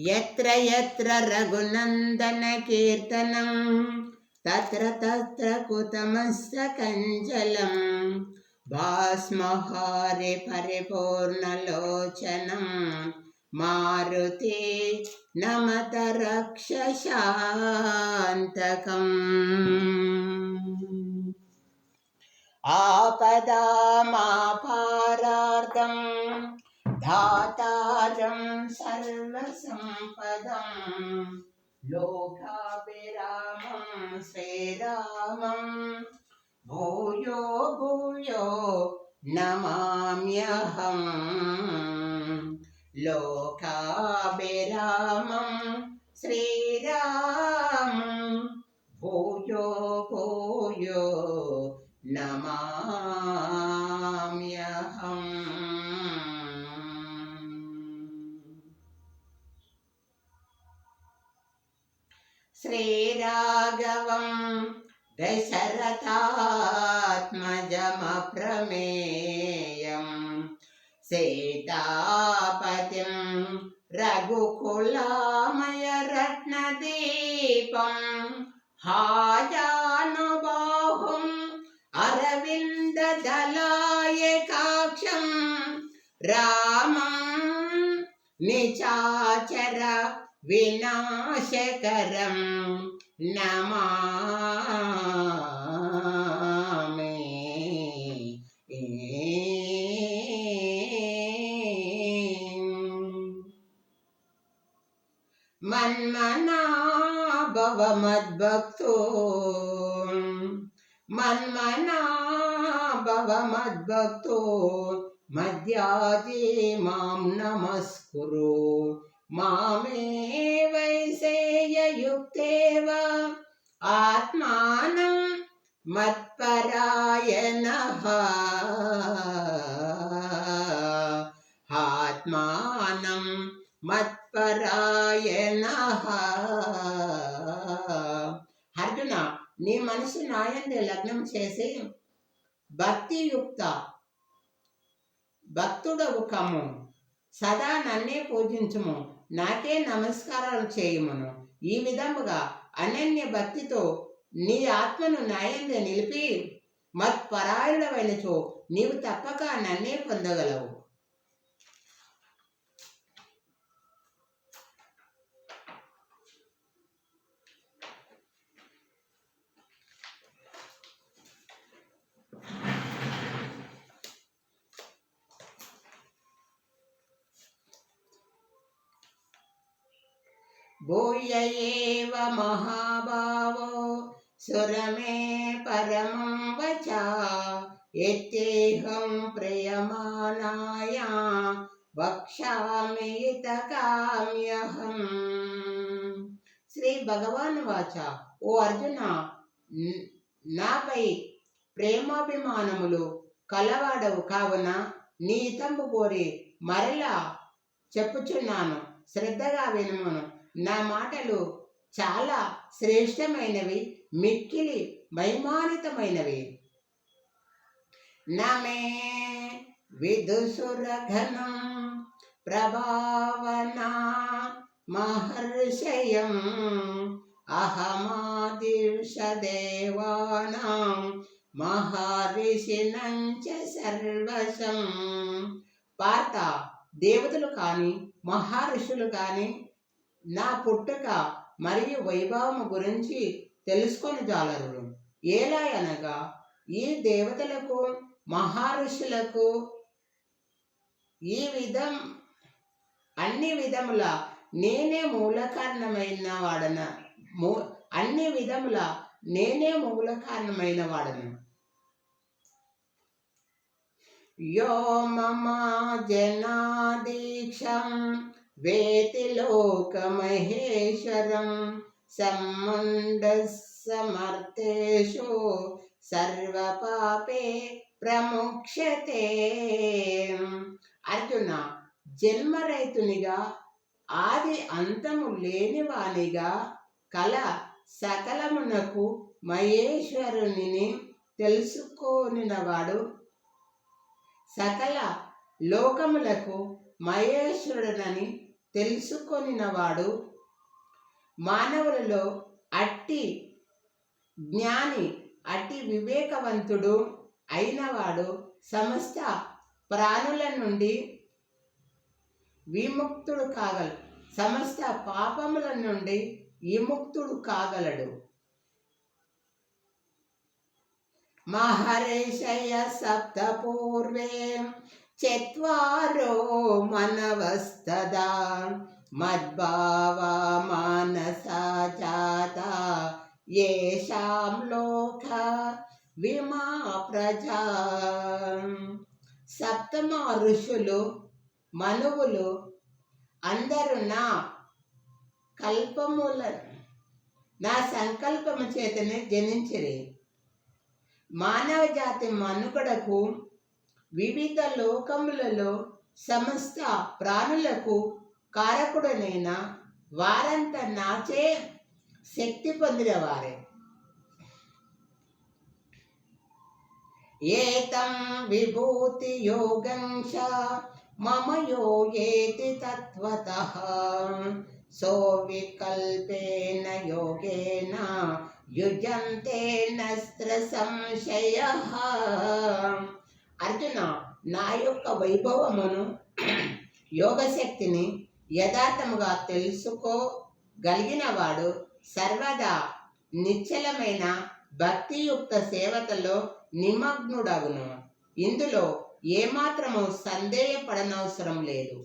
యత్ర యత్ర రఘునందన కీర్తనం తత్ర తత్ర కుతమస్య కంజలం భాస్మహారి పరిపూర్ణలోచనం మారుతి నమత రక్షశాంతకం ఆపదామాపారార్థం ధాతారం సర్వసంపదం లోకాభిరామం శ్రీరామం భూయో భూయో నమామ్యహం లోకాభిరామం శ్రీరామం భూయో భూయో నమామ్యహం. శ్రీరాఘవం దశరథాత్మజమప్రమేయం సీతాపతిం రఘుకులామయరత్నదీపం హాజానుబాహుం అరవిందదళాయకాక్షం రామం నిచాచర వినాశకరం నమామి. మన్మనా భవ మద్భక్తో మన్మనా భవ మద్భక్తో మధ్యాజీ మాం నమస్కురు మామే వైసేయయుక్తేవ ఆత్మానం మత్పరాయణః ఆత్మానం మత్పరాయణః. అర్జున, నీ మనసు నాయందే లగ్నం చేసి భక్తియుక్త భక్తుడవు కమ్ము, సదా నన్నే పూజించుము, నాకే నమస్కారాలు చేయుమును. ఈ విధముగా అనన్య భక్తితో నీ ఆత్మను నాయందే నిలిపి మత్పరాయణుడవైనచో నీవు తప్పక నన్నే పొందగలవు. భూయ ఏవ మహాభావో సురమే పరమం వచ యత్తేహం ప్రియమానాయ వక్ష్యామి హితకామ్యహం. శ్రీ భగవాన్ వాచ, ఓ అర్జున, నాపై ప్రేమాభిమానములు కలవాడవు కావున నీ హితంబు కోరి మరలా చెప్పుచున్నాను, శ్రద్ధగా వినుమును. నా మాటలు చాలా శ్రేష్టమైనవి, మిక్కిలి మహిమానితమైనవి. నమే విదుసురఘనం ప్రభావనా మహర్షయం అహమాదిర్షదేవానాం మహర్షినంచ సర్వశం. పార్త, దేవతలు కాని మహర్షులు కాని నా పుట్టుక మరియు వైభవము గురించి తెలుసుకొని జాలరు. ఎలా అనగా, ఈ దేవతలకు మహర్షులకు అన్ని విధముల నేనే మూల కారణమైన వాడను. యో మమ జనాదీక్షం వేతి లోకమహేశ్వరం సమ్మండ సమర్థేషు సర్వపాపే ప్రముఖ్యతే. అర్జున, జన్మరహితునిగా ఆది అంతము లేనివానిగా కల సకలమునకు మహేశ్వరుని తెలుసుకోనినవాడు సకల లోకములకు మహేశ్వరుడని తెలుసుకొనినవాడు మానవులలో అట్టి జ్ఞాని, అట్టి వివేకవంతుడు అయినవాడు సమస్త ప్రాణుల నుండి విముక్తుడు కాగలడు, సమస్త పాపముల నుండి విముక్తుడు కాగలడు. మహర్షయ సప్త పూర్వే చత్వారో మనవస్తదా మద్భావా మానసా జాత యేషాం లోక విమా ప్రజా. సప్తమ ఋషులు మనువులు అందరూ నా సంకల్పము చేతనే జనించిరి. మానవ జాతి మనుగడకు వివిధ లోకములలో సమస్త ప్రాణులకు కారకుడనైన వారంతా నాచే శక్తి పొందినవారే. ఏతం విభూతి యోగంశ మమ యోగేతి తత్వతః సో వికల్పేన యోగేన యుజంతే నస్త్ర సంశయః. అర్జున, నా యొక్క వైభవమును యోగశక్తిని యథార్థముగా తెలుసుకోగలిగినవాడు సర్వదా నిశ్చలమైన భక్తియుక్త సేవతలో నిమగ్నుడగును. ఇందులో ఏమాత్రము సందేహపడనవసరం లేదు.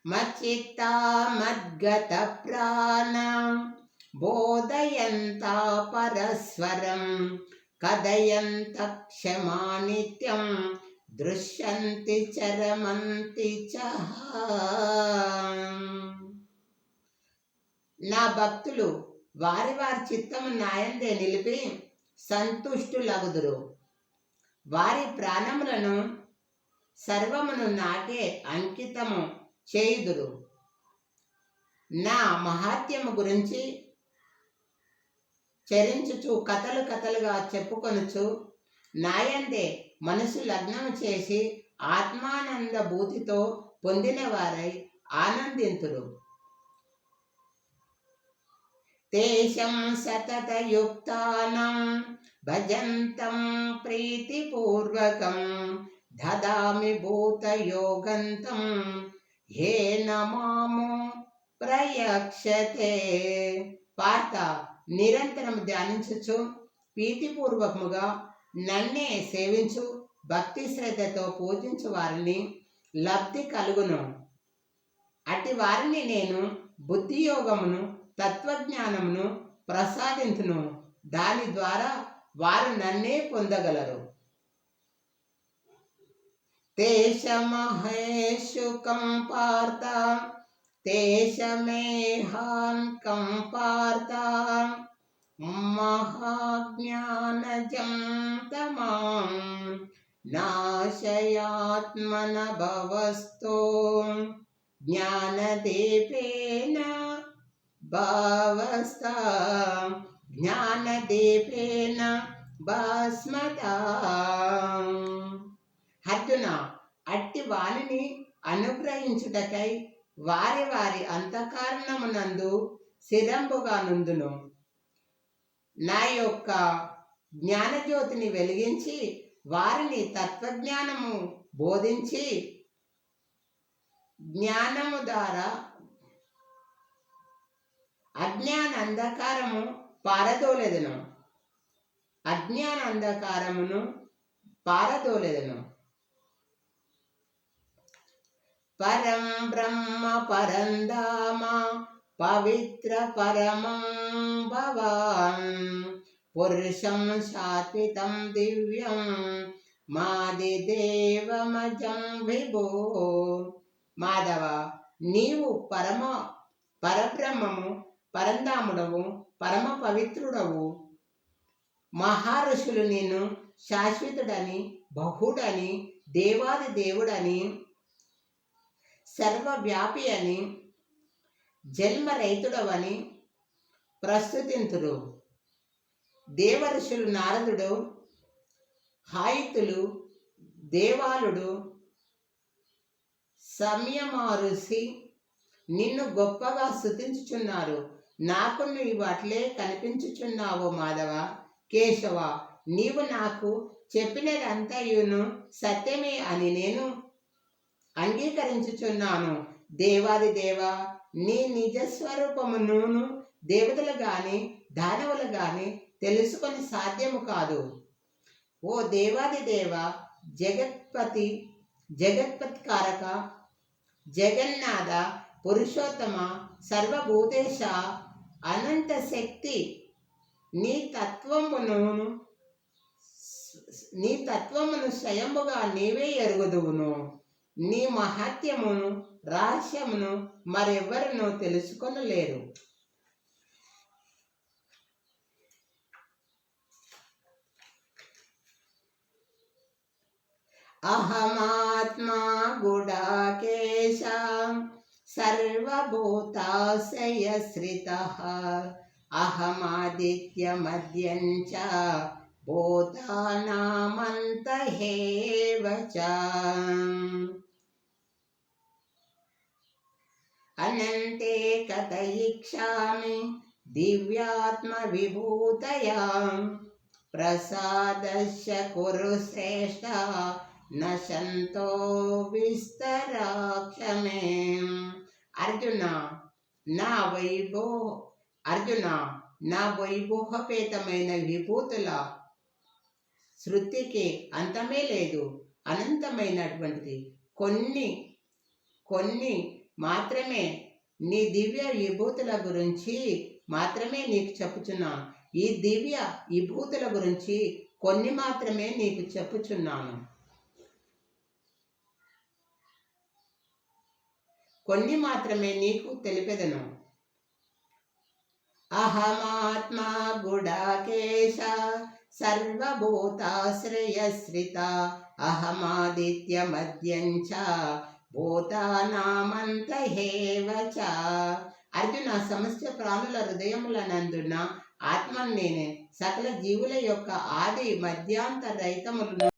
మచ్చిత్తా మద్గత ప్రాణం బోధయంతా పరస్పరం కథయంత క్షమా నిత్యం దృశ్యంతి చరమంతి చ. నా భక్తులు వారి వారి చిత్తము నాయందే నిలిపి సంతుష్టులగుదురు. వారి ప్రాణములను సర్వమును నాకే అంకితము చేయుదురు. నా మహాత్యము గురించి చరించుచు కథలు కథలుగా చెప్పుకొనుచు నాయందే మనసు లగ్నము చేసి ఆత్మానంద భూతితో పొందిన వారై ఆనందింతురు. తేషం సతతయుక్తానం భజంతం ప్రీతిపూర్వకం దదామి భూతయోగంతం హేన మాము ప్రయక్షతే. పార్త, నిరంతరం ధ్యానించుచు ప్రీతిపూర్వకముగా నన్నే సేవించు భక్తి శ్రద్ధతో పూజించు వారిని లబ్ధి కలుగును. అట్టి వారిని నేను బుద్ధియోగమును తత్వజ్ఞానమును ప్రసాదించును. దాని ద్వారా వారు నన్నే పొందగలరు. తేషమహేషుకం పార్థ తేషమేహాంకం పార్థ మహాజ్ఞానజం తమాం నాశయాత్మన భవస్తో జ్ఞానదీపేన భావస్తా జ్ఞానదీపేన భస్మతా. అర్జున, అట్టి వాణిని అనుగ్రహించుటకై వారి వారి అంతఃకరణమునందు స్థిరంబుగా నుండును. నా యొక్క జ్ఞానజ్యోతిని వెలిగించి వారిని తత్వజ్ఞానము బోధించి జ్ఞానము ద్వారా అజ్ఞాన అంధకారము పారదోలెదను. అజ్ఞాన అంధకారమును పారదోలెదను. పరం బ్రహ్మ పరంధామ పవిత్ర పరమం భవాన్ పురుషం శాశ్వతం దివ్యం మాదిదేవమజం విభో. మాధవ, నీవు పరబ్రహ్మము, పరంధాముడవు, పరమ పవిత్రుడవు. మహర్షులు నేను శాశ్వతుడని, బహుడని, దేవాది దేవుడని, సర్వవ్యాపి అని, జన్మ రైతుడవని ప్రస్తుతింతురు. దేవర్షులు నారదుడు, హాయితులు, దేవాలుడు, సంయమారుసి నిన్ను గొప్పగా స్తుతించుచున్నారు. నాకు నీవు అట్లే కనిపించుచున్నావు మాధవ. కేశవ, నీవు నాకు చెప్పినదంతయును సత్యమే అని నేను అంగీకరించుచున్నాను. దేవాది దేవ, నీ నిజస్వరూపమును దేవతలు గాని దానవులు గాని తెలుసుకొని సాధ్యము కాదు. ఓ దేవాది దేవ, జగత్పతి, జగత్పత్కారక, జగన్నాథ, పురుషోత్తమ, సర్వభూతేశ, అనంత శక్తి, నీ తత్వమును స్వయముగా నీవే ఎరుగుదువును. నీ మహత్యమును రహస్యమును మరెవ్వరునూ తెలుసుకొనలేరు. అహమాత్మా గుడాకేశ సర్వభూతాశ్రయశ్రితః అహమాదిత్యమద్యంచ భూతానామంతహేవ చ అనంతే కథయిష్యామి దివ్యాత్మ విభూతయా ప్రసాదస్య కురు శ్రేష్ఠ నశంతో విస్తరాక్షమే. అర్జున, నా వైభోహపేతమైన విభూతుల శృతికి అంతమే లేదు, అనంతమైనటువంటిది. కొన్ని మాత్రమే నీ దివ్య విభూతుల గురించి మాత్రమే నీకు చెప్పుచున్నాను. ఈ దివ్య విభూతుల గురించి కొన్ని మాత్రమే నీకు చెప్పుచున్నాను. కొన్ని మాత్రమే నీకు తెలిపెదను. అహమాత్మా గుడాకేశ సర్వభూతాశ్రయశ్రిత అహమాదిత్యమద్యంచ భూతానామంతహేవ చ. అర్జున, సమస్త ప్రాణుల హృదయములనందున ఆత్మను నేనే. సకల జీవుల యొక్క ఆది మధ్యాంత రహితములను